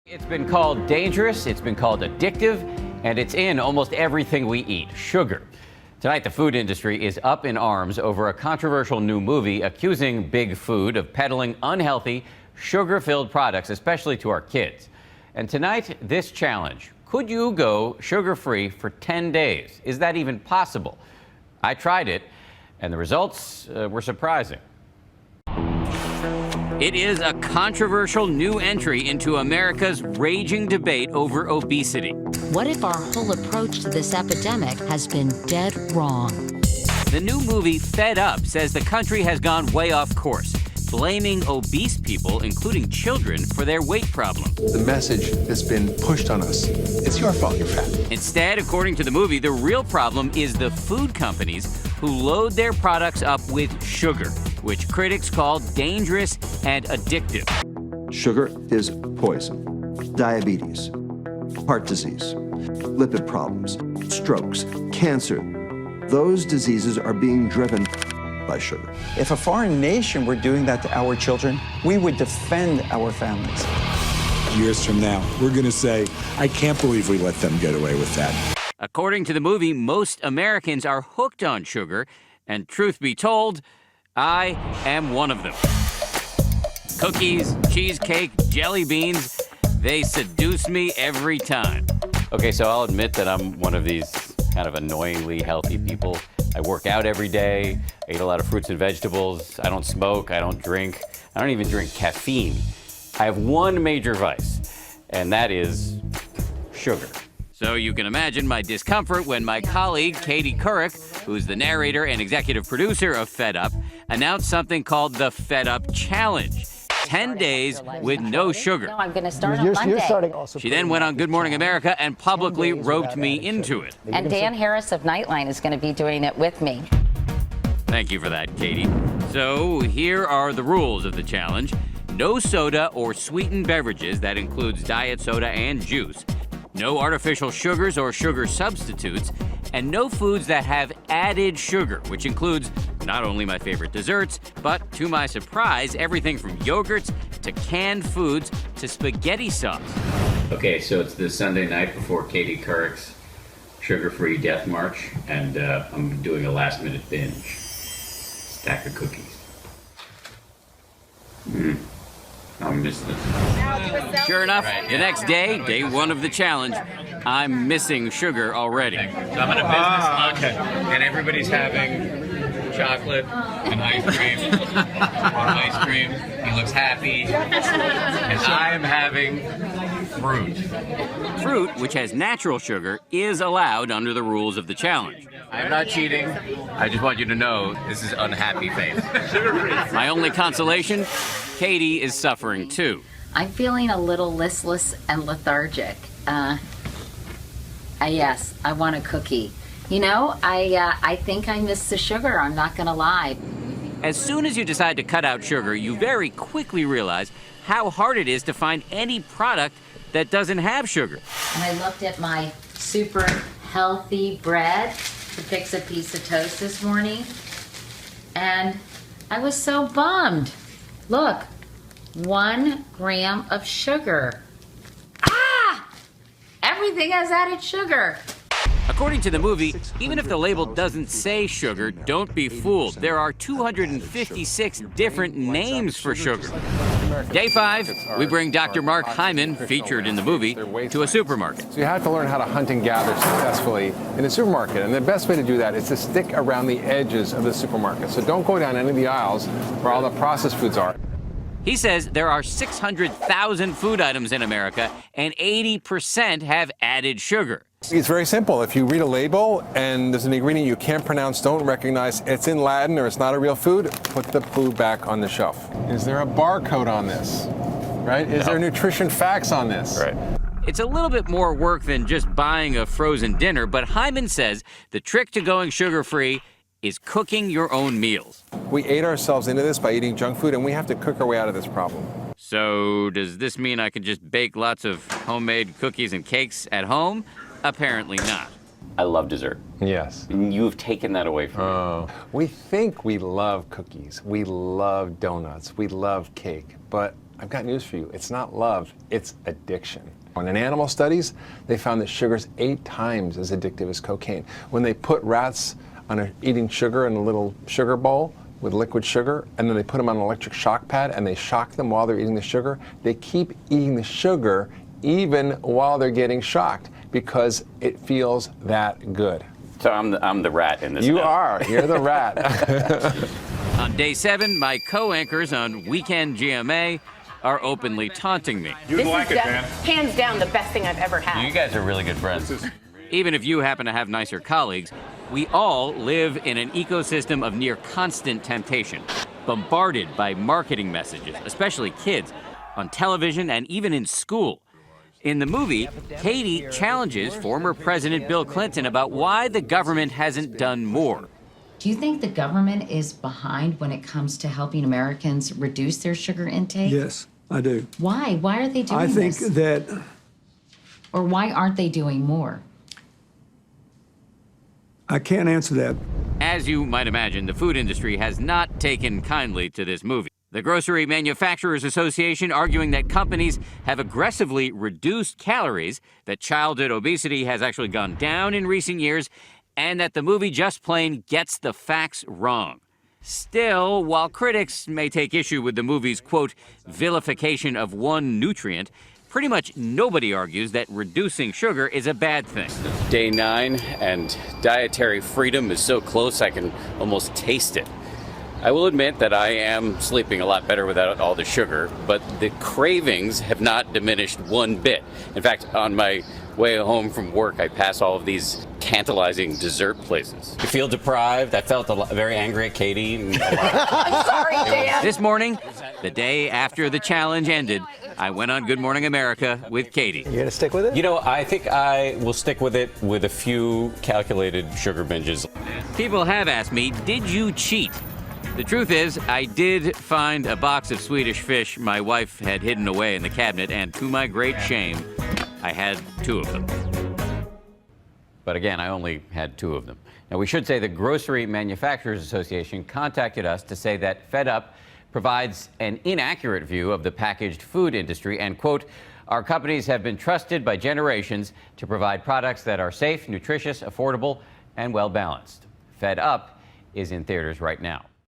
It's been called dangerous, it's been called addictive, and it's in almost everything we eat, sugar. Tonight, the food industry is up in arms over a controversial new movie accusing big food of peddling unhealthy, sugar-filled products, especially to our kids. And tonight, this challenge. Could you go sugar-free for 10 days? Is that even possible? I tried it, and the results were surprising. It is a controversial new entry into America's raging debate over obesity. What if our whole approach to this epidemic has been dead wrong? The new movie Fed Up says the country has gone way off course, blaming obese people, including children, for their weight problem. The message that's been pushed on us, it's your fault you're fat. Instead, according to the movie, the real problem is the food companies who load their products up with sugar, which critics call dangerous and addictive. Sugar is poison. Diabetes, heart disease, lipid problems, strokes, cancer. Those diseases are being driven by sugar. If a foreign nation were doing that to our children, we would defend our families. Years from now, we're going to say, I can't believe we let them get away with that. According to the movie, most Americans are hooked on sugar, and truth be told, I am one of them. Cookies, cheesecake, jelly beans, they seduce me every time. Okay, so I'll admit that I'm one of these kind of annoyingly healthy people. I work out every day, I eat a lot of fruits and vegetables, I don't smoke, I don't drink, I don't even drink caffeine. I have one major vice, and that is sugar. So you can imagine my discomfort when my colleague, Katie Couric, who's the narrator and executive producer of Fed Up, announced something called the Fed Up Challenge. 10 days with no sugar. No, I'm going to start on Monday. You're starting also. She then went on Good Morning America and publicly roped me into it. And Dan Harris of Nightline is going to be doing it with me. Thank you for that, Katie. So here are the rules of the challenge. No soda or sweetened beverages, that includes diet soda and juice. No artificial sugars or sugar substitutes, and no foods that have added sugar, which includes not only my favorite desserts, but to my surprise, everything from yogurts to canned foods to spaghetti sauce. Okay, so it's the Sunday night before Katie Couric's sugar-free death march, and I'm doing a last-minute binge. Stack of cookies. I'm missing this. Sure enough, the next day, day one of the challenge, I'm missing sugar already. So I'm at a business lunch, and everybody's having chocolate and ice cream. He looks happy. And I am having fruit. Fruit, which has natural sugar, is allowed under the rules of the challenge. I'm not cheating. I just want you to know this is unhappy face. My only consolation, Katie is suffering too. I'm feeling a little listless and lethargic. Yes, I want a cookie. You know, I think I miss the sugar, I'm not gonna lie. As soon as you decide to cut out sugar, you very quickly realize how hard it is to find any product that doesn't have sugar. And I looked at my super healthy bread to fix a piece of toast this morning, and I was so bummed. Look, 1 gram of sugar. Ah! Everything has added sugar. According to the movie, even if the label doesn't say sugar, don't be fooled. There are 256 different names for sugar. Day 5, we bring Dr. Mark Hyman, featured in the movie, to a supermarket. So you have to learn how to hunt and gather successfully in a supermarket. And the best way to do that is to stick around the edges of the supermarket. So don't go down any of the aisles where all the processed foods are. He says there are 600,000 food items in America, and 80% have added sugar. It's very simple. If you read a label and there's an ingredient you can't pronounce, don't recognize, it's in Latin or it's not a real food, put the food back on the shelf. Is there a barcode on this? Right? Is there nutrition facts on this? Right. It's a little bit more work than just buying a frozen dinner, but Hyman says the trick to going sugar-free is cooking your own meals. We ate ourselves into this by eating junk food, and we have to cook our way out of this problem. So does this mean I can just bake lots of homemade cookies and cakes at home? Apparently not. I love dessert. Yes. You've taken that away from me. We think we love cookies, we love donuts, we love cake, but I've got news for you. It's not love, it's addiction. In animal studies, they found that sugar's 8 times as addictive as cocaine. When they put rats eating sugar in a little sugar bowl with liquid sugar, and then they put them on an electric shock pad and they shock them while they're eating the sugar, they keep eating the sugar even while they're getting shocked because it feels that good. So I'm the rat in this. You are. You're the rat. On day 7, my co-anchors on Weekend GMA are openly taunting me. You'd like it, man. Hands down, the best thing I've ever had. You guys are really good friends. Even if you happen to have nicer colleagues, we all live in an ecosystem of near constant temptation, bombarded by marketing messages, especially kids, on television and even in school. In the movie, Katie challenges former President Bill Clinton about why the government hasn't done more. Do you think the government is behind when it comes to helping Americans reduce their sugar intake? Yes, I do. Why? Why are they doing this? I think that... Or why aren't they doing more? I can't answer that. As you might imagine, the food industry has not taken kindly to this movie. The Grocery Manufacturers Association arguing that companies have aggressively reduced calories, that childhood obesity has actually gone down in recent years, and that the movie just plain gets the facts wrong. Still, while critics may take issue with the movie's, quote, vilification of one nutrient, pretty much nobody argues that reducing sugar is a bad thing. Day 9, and dietary freedom is so close I can almost taste it. I will admit that I am sleeping a lot better without all the sugar, but the cravings have not diminished one bit. In fact, on my way home from work, I pass all of these tantalizing dessert places. You feel deprived? I felt very angry at Katie. I'm sorry, Dan. This morning, the day after the challenge ended, I went on Good Morning America with Katie. You gonna stick with it? You know, I think I will stick with it with a few calculated sugar binges. People have asked me, did you cheat? The truth is, I did find a box of Swedish fish my wife had hidden away in the cabinet, and to my great shame, I had 2 of them. But again, I only had 2 of them. Now, we should say the Grocery Manufacturers Association contacted us to say that Fed Up provides an inaccurate view of the packaged food industry and, quote, our companies have been trusted by generations to provide products that are safe, nutritious, affordable, and well-balanced. Fed Up is in theaters right now.